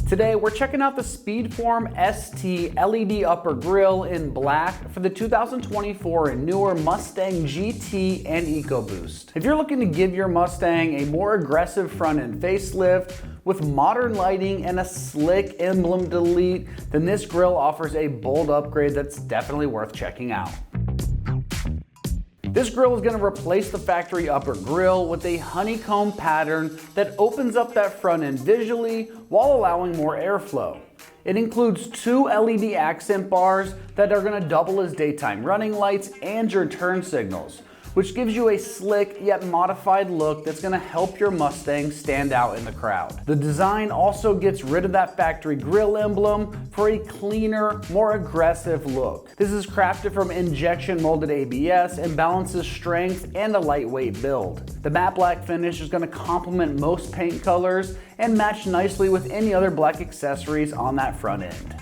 Today we're checking out the SpeedForm ST LED upper grille in black for the 2024 and newer Mustang GT and EcoBoost. If you're looking to give your Mustang a more aggressive front end facelift with modern lighting and a slick emblem delete, then this grille offers a bold upgrade that's definitely worth checking out. This grille is going to replace the factory upper grille with a honeycomb pattern that opens up that front end visually while allowing more airflow. It includes two LED accent bars that are going to double as daytime running lights and your turn signals, which gives you a slick yet modified look that's going to help your Mustang stand out in the crowd. The design also gets rid of that factory grille emblem for a cleaner, more aggressive look. This is crafted from injection molded ABS and balances strength and a lightweight build. The matte black finish is going to complement most paint colors and match nicely with any other black accessories on that front end.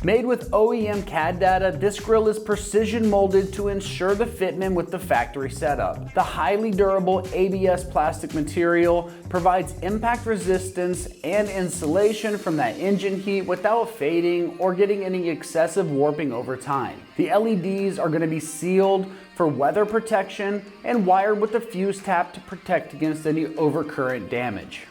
Made with OEM CAD data, this grille is precision molded to ensure the fitment with the factory setup. The highly durable ABS plastic material provides impact resistance and insulation from that engine heat without fading or getting any excessive warping over time. The LEDs are going to be sealed for weather protection and wired with a fuse tap to protect against any overcurrent damage.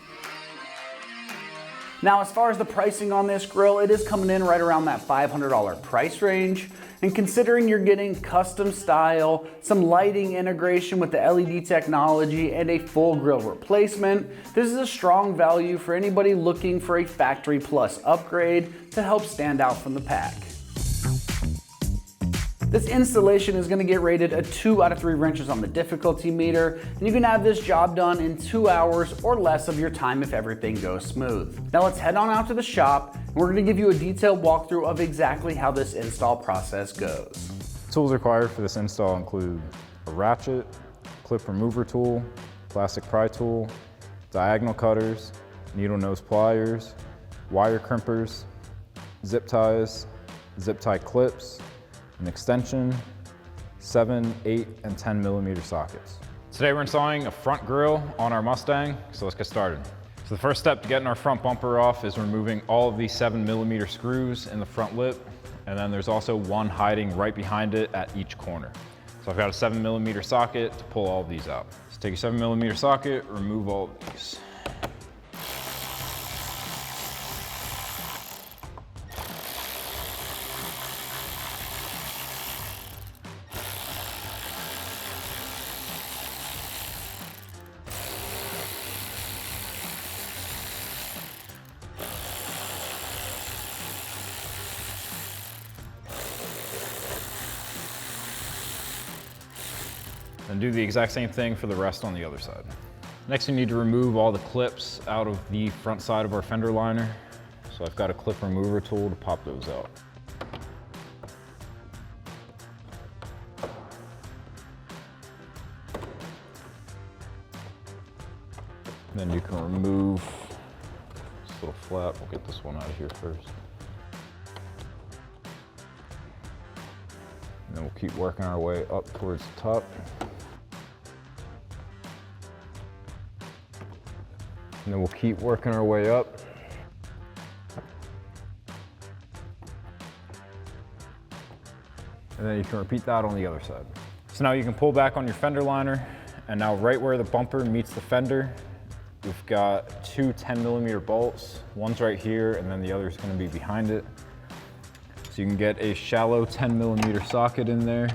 Now, as far as the pricing on this grille, it is coming in right around that $500 price range. And considering you're getting custom style, some lighting integration with the LED technology, and a full grille replacement, this is a strong value for anybody looking for a factory plus upgrade to help stand out from the pack. This installation is going to get rated a 2 out of 3 wrenches on the difficulty meter, and you can have this job done in 2 hours or less of your time if everything goes smooth. Now let's head on out to the shop, and we're going to give you a detailed walkthrough of exactly how this install process goes. Tools required for this install include a ratchet, clip remover tool, plastic pry tool, diagonal cutters, needle nose pliers, wire crimpers, zip ties, zip tie clips, an extension, 7, 8, and 10 millimeter sockets. Today we're installing a front grille on our Mustang, so let's get started. So the first step to getting our front bumper off is removing all of these 7 millimeter screws in the front lip, and then there's also one hiding right behind it at each corner. So I've got a 7 millimeter socket to pull all of these out. So take your 7 millimeter socket, remove all of these. And do the exact same thing for the rest on the other side. Next, we need to remove all the clips out of the front side of our fender liner. So I've got a clip remover tool to pop those out. And then you can remove this little flap. We'll get this one out of here first. And then we'll keep working our way up towards the top. And then we'll keep working our way up. And then you can repeat that on the other side. So now you can pull back on your fender liner, and now right where the bumper meets the fender, we've got two 10 millimeter bolts. One's right here, and then the other is going to be behind it. So you can get a shallow 10 millimeter socket in there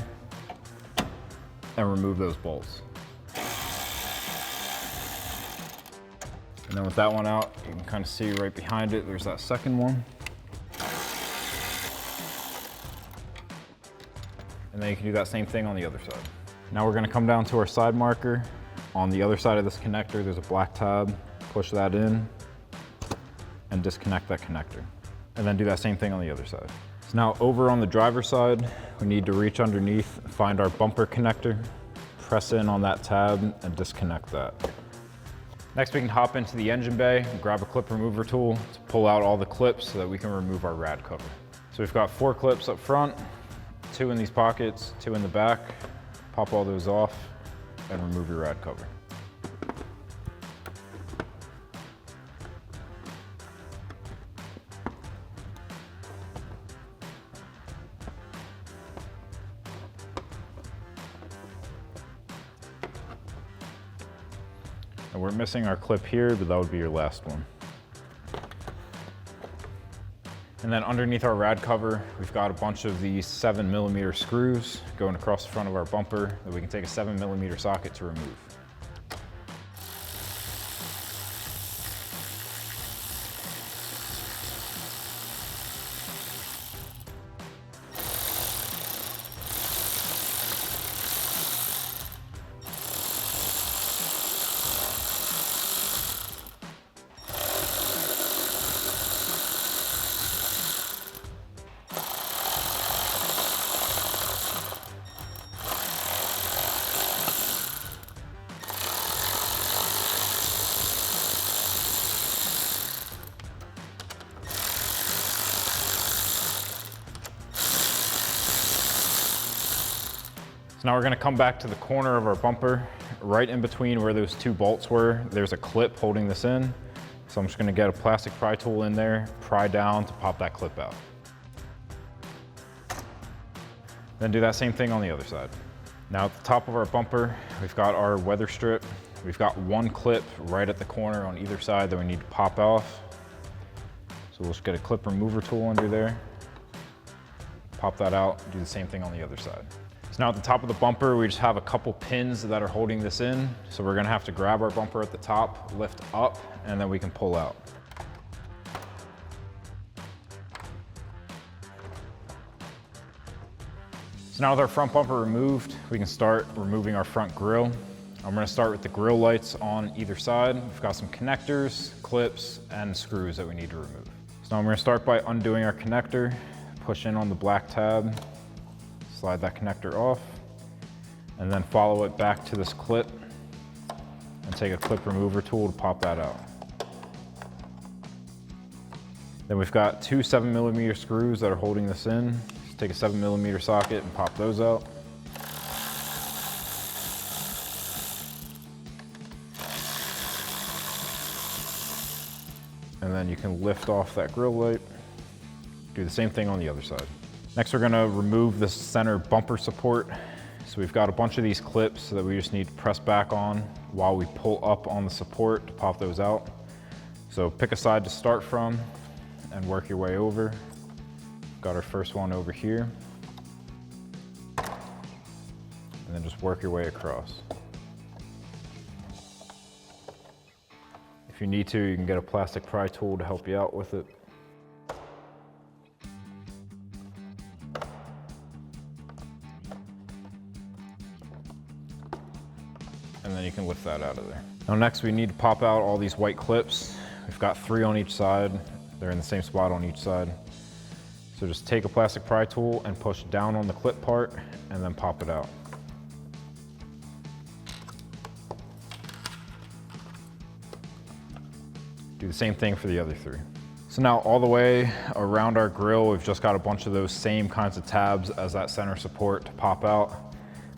and remove those bolts. And then with that one out, you can kind of see right behind it, there's that second one. And then you can do that same thing on the other side. Now we're gonna come down to our side marker. On the other side of this connector, there's a black tab. Push that in and disconnect that connector. And then do that same thing on the other side. So now over on the driver's side, we need to reach underneath, find our bumper connector, press in on that tab and disconnect that. Next, we can hop into the engine bay and grab a clip remover tool to pull out all the clips so that we can remove our rad cover. So we've got 4 clips up front, 2 in these pockets, 2 in the back. Pop all those off and remove your rad cover. And we're missing our clip here, but that would be your last one. And then underneath our rad cover, we've got a bunch of these 7mm screws going across the front of our bumper that we can take a 7mm socket to remove. So now we're gonna come back to the corner of our bumper. Right in between where those two bolts were, there's a clip holding this in. So I'm just gonna get a plastic pry tool in there, pry down to pop that clip out. Then do that same thing on the other side. Now at the top of our bumper, we've got our weather strip. We've got one clip right at the corner on either side that we need to pop off. So we'll just get a clip remover tool under there, pop that out, do the same thing on the other side. So now at the top of the bumper, we just have a couple pins that are holding this in. So we're gonna have to grab our bumper at the top, lift up, and then we can pull out. So now with our front bumper removed, we can start removing our front grille. I'm gonna start with the grille lights on either side. We've got some connectors, clips, and screws that we need to remove. So now I'm gonna start by undoing our connector, push in on the black tab, slide that connector off, and then follow it back to this clip and take a clip remover tool to pop that out. Then we've got two 7mm screws that are holding this in. Just take a 7mm socket and pop those out. And then you can lift off that grille light. Do the same thing on the other side. Next, we're gonna remove the center bumper support. So we've got a bunch of these clips that we just need to press back on while we pull up on the support to pop those out. So pick a side to start from and work your way over. Got our first one over here. And then just work your way across. If you need to, you can get a plastic pry tool to help you out with it. And then you can lift that out of there. Now next we need to pop out all these white clips. We've got 3 on each side. They're in the same spot on each side. So just take a plastic pry tool and push down on the clip part and then pop it out. Do the same thing for the other 3. So now all the way around our grille, we've just got a bunch of those same kinds of tabs as that center support to pop out.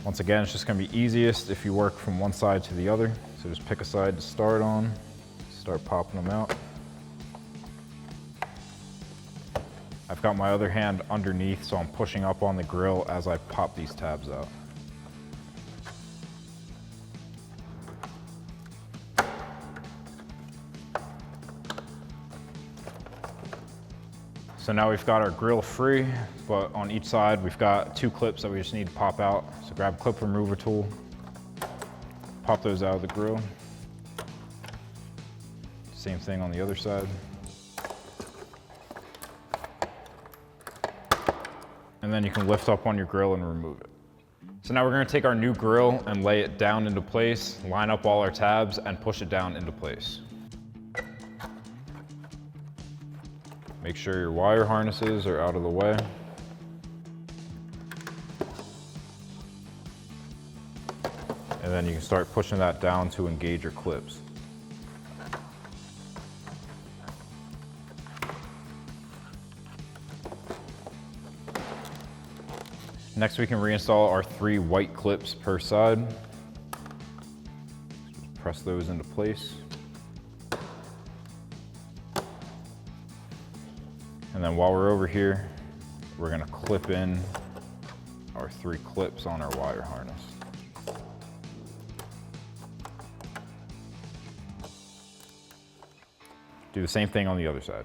Once again, it's just gonna be easiest if you work from one side to the other. So just pick a side to start on, start popping them out. I've got my other hand underneath, so I'm pushing up on the grille as I pop these tabs out. So now we've got our grille free, but on each side we've got 2 clips that we just need to pop out. So grab a clip remover tool, pop those out of the grille. Same thing on the other side. And then you can lift up on your grille and remove it. So now we're gonna take our new grille and lay it down into place, line up all our tabs and push it down into place. Make sure your wire harnesses are out of the way. And then you can start pushing that down to engage your clips. Next, we can reinstall our 3 white clips per side. Press those into place. And then while we're over here, we're gonna clip in our 3 clips on our wire harness. Do the same thing on the other side.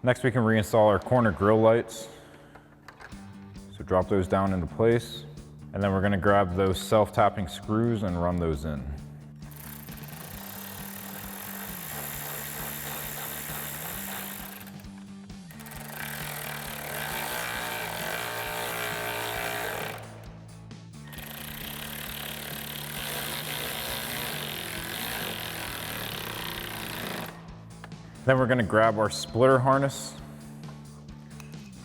Next, we can reinstall our corner grille lights. So drop those down into place. And then we're gonna grab those self-tapping screws and run those in. Then we're gonna grab our splitter harness,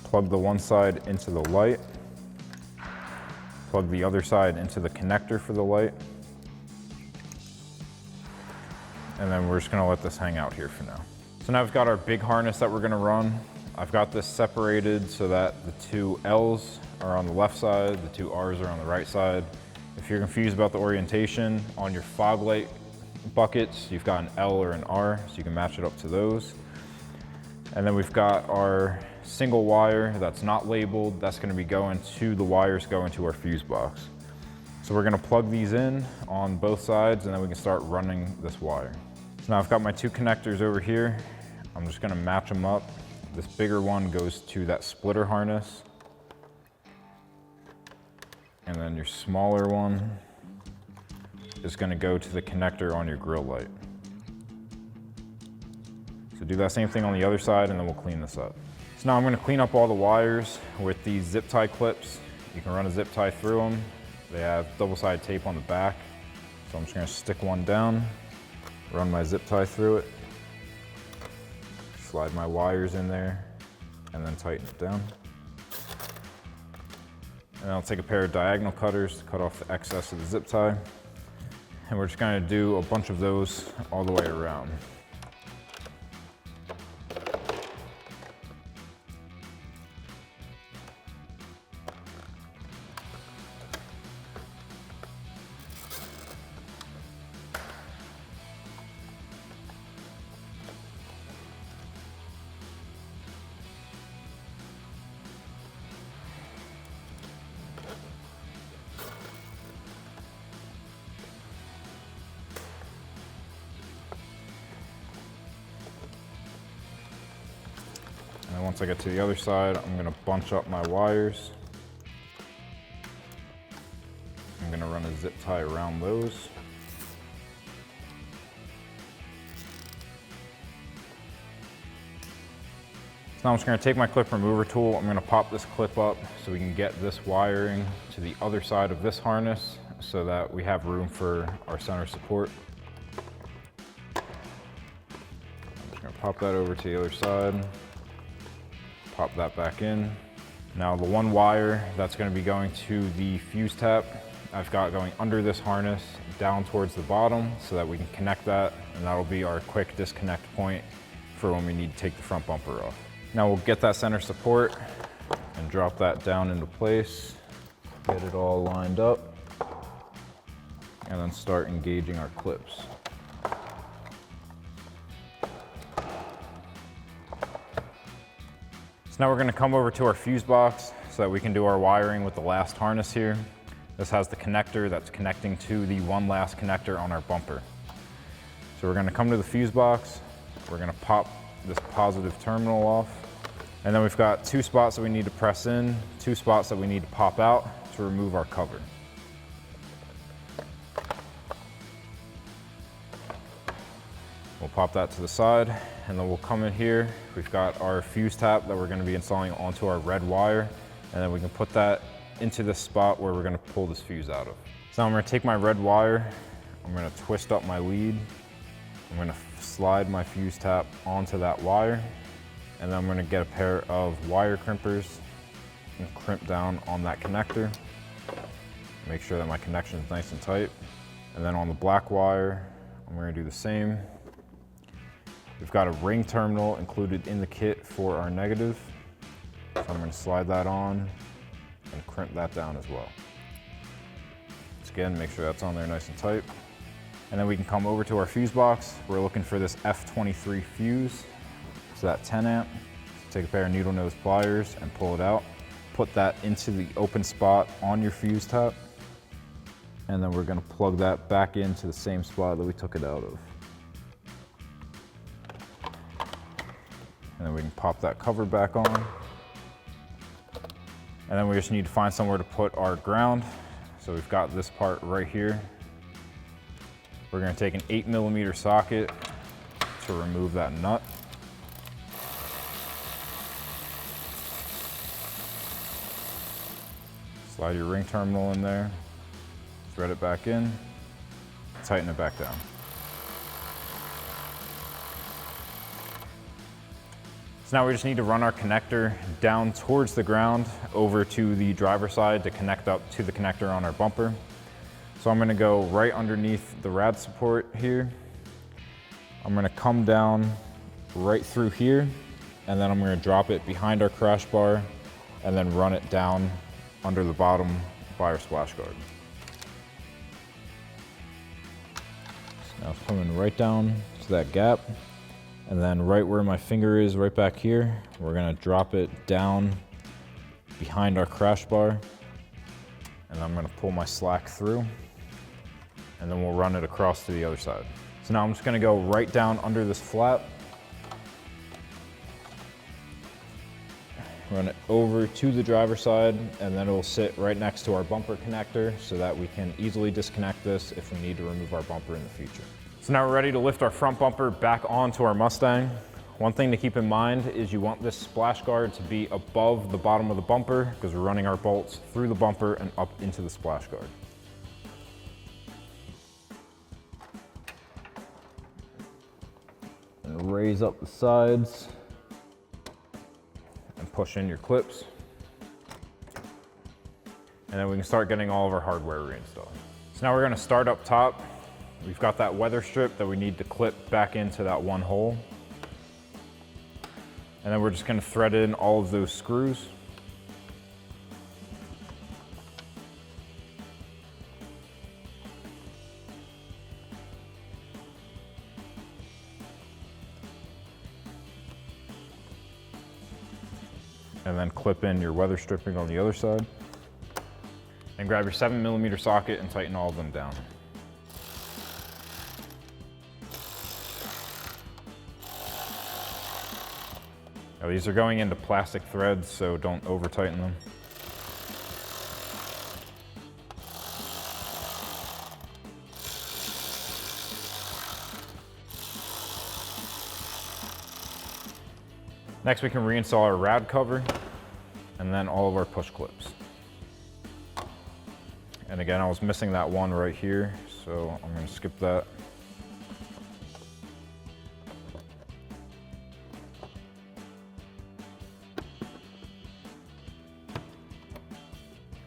plug the one side into the light, plug the other side into the connector for the light, and then we're just gonna let this hang out here for now. So now we've got our big harness that we're gonna run. I've got this separated so that the two L's are on the left side, the two R's are on the right side. If you're confused about the orientation, on your fog light buckets, you've got an L or an R, so you can match it up to those. And then we've got our single wire that's not labeled. That's gonna be going to the wires going to our fuse box. So we're gonna plug these in on both sides and then we can start running this wire. So now I've got my two connectors over here. I'm just gonna match them up. This bigger one goes to that splitter harness. And then your smaller one is gonna go to the connector on your grill light. So do that same thing on the other side and then we'll clean this up. So now I'm gonna clean up all the wires with these zip tie clips. You can run a zip tie through them. They have double-sided tape on the back. So I'm just gonna stick one down, run my zip tie through it, slide my wires in there, and then tighten it down. And I'll take a pair of diagonal cutters to cut off the excess of the zip tie. And we're just gonna do a bunch of those all the way around. And once I get to the other side, I'm gonna bunch up my wires. I'm gonna run a zip tie around those. So now I'm just gonna take my clip remover tool. I'm gonna pop this clip up so we can get this wiring to the other side of this harness so that we have room for our center support. I'm just gonna pop that over to the other side. Pop that back in. Now the one wire that's going to be going to the fuse tap, I've got going under this harness down towards the bottom so that we can connect that, and that'll be our quick disconnect point for when we need to take the front bumper off. Now we'll get that center support and drop that down into place, get it all lined up, and then start engaging our clips. So now we're gonna come over to our fuse box so that we can do our wiring with the last harness here. This has the connector that's connecting to the one last connector on our bumper. So we're gonna come to the fuse box, we're gonna pop this positive terminal off, and then we've got two spots that we need to press in, two spots that we need to pop out to remove our cover. We'll pop that to the side, and then we'll come in here. We've got our fuse tap that we're gonna be installing onto our red wire, and then we can put that into this spot where we're gonna pull this fuse out of. So now I'm gonna take my red wire, I'm gonna twist up my lead, I'm gonna slide my fuse tap onto that wire, and then I'm gonna get a pair of wire crimpers and crimp down on that connector. Make sure that my connection is nice and tight. And then on the black wire, I'm gonna do the same. We've got a ring terminal included in the kit for our negative. So I'm gonna slide that on and crimp that down as well. Once again, make sure that's on there nice and tight. And then we can come over to our fuse box. We're looking for this F23 fuse. So that 10 amp. So take a pair of needle nose pliers and pull it out. Put that into the open spot on your fuse tap. And then we're gonna plug that back into the same spot that we took it out of. And then we can pop that cover back on. And then we just need to find somewhere to put our ground. So we've got this part right here. We're gonna take an 8mm socket to remove that nut. Slide your ring terminal in there, thread it back in, tighten it back down. So now we just need to run our connector down towards the ground over to the driver's side to connect up to the connector on our bumper. So I'm gonna go right underneath the rad support here. I'm gonna come down right through here, and then I'm gonna drop it behind our crash bar and then run it down under the bottom by our splash guard. So now it's coming right down to that gap. And then right where my finger is, right back here, we're gonna drop it down behind our crash bar. And I'm gonna pull my slack through, and then we'll run it across to the other side. So now I'm just gonna go right down under this flap, run it over to the driver's side, and then it'll sit right next to our bumper connector so that we can easily disconnect this if we need to remove our bumper in the future. So now we're ready to lift our front bumper back onto our Mustang. One thing to keep in mind is you want this splash guard to be above the bottom of the bumper because we're running our bolts through the bumper and up into the splash guard. And raise up the sides and push in your clips. And then we can start getting all of our hardware reinstalled. So now we're gonna start up top. We've got that weather strip that we need to clip back into that one hole. And then we're just gonna thread in all of those screws. And then clip in your weather stripping on the other side. And grab your 7mm socket and tighten all of them down. Now these are going into plastic threads, so don't over tighten them. Next we can reinstall our rad cover and then all of our push clips. And again, I was missing that one right here, so I'm going to skip that.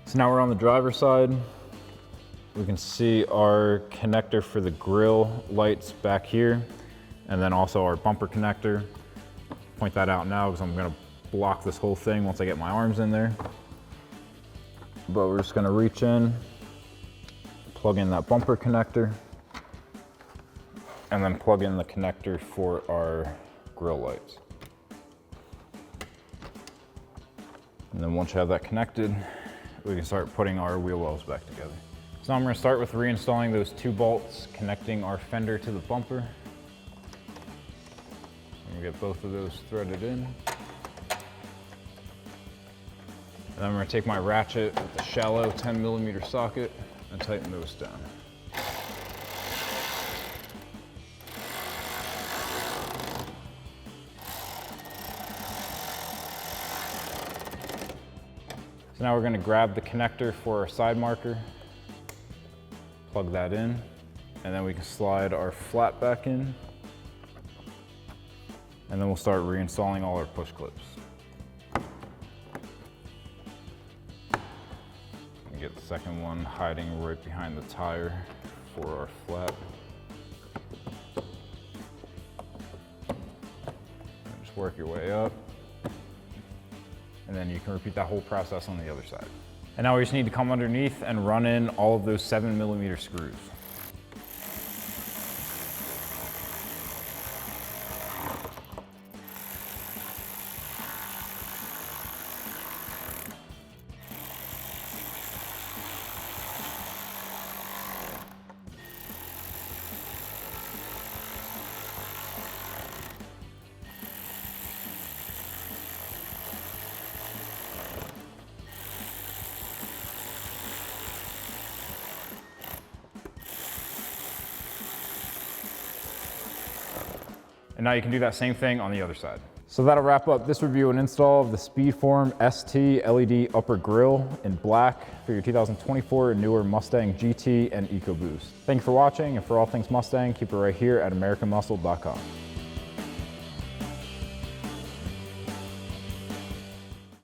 So now we're on the driver's side. We can see our connector for the grille lights back here, and then also our bumper connector. Point that out now because I'm gonna block this whole thing once I get my arms in there. But we're just gonna reach in, plug in that bumper connector, and then plug in the connector for our grille lights. And then once you have that connected, we can start putting our wheel wells back together. So I'm going to start with reinstalling those 2 bolts connecting our fender to the bumper. I'm going to get both of those threaded in. And I'm going to take my ratchet with the shallow 10mm socket and tighten those down. So now we're going to grab the connector for our side marker, plug that in, and then we can slide our flat back in, and then we'll start reinstalling all our push clips. And get the second one hiding right behind the tire for our flat. And just work your way up. And then you can repeat that whole process on the other side. And now we just need to come underneath and run in all of those 7mm screws. And now you can do that same thing on the other side. So that'll wrap up this review and install of the SpeedForm ST LED upper grille in black for your 2024 and newer Mustang GT and EcoBoost. Thank you for watching, and for all things Mustang, keep it right here at AmericanMuscle.com.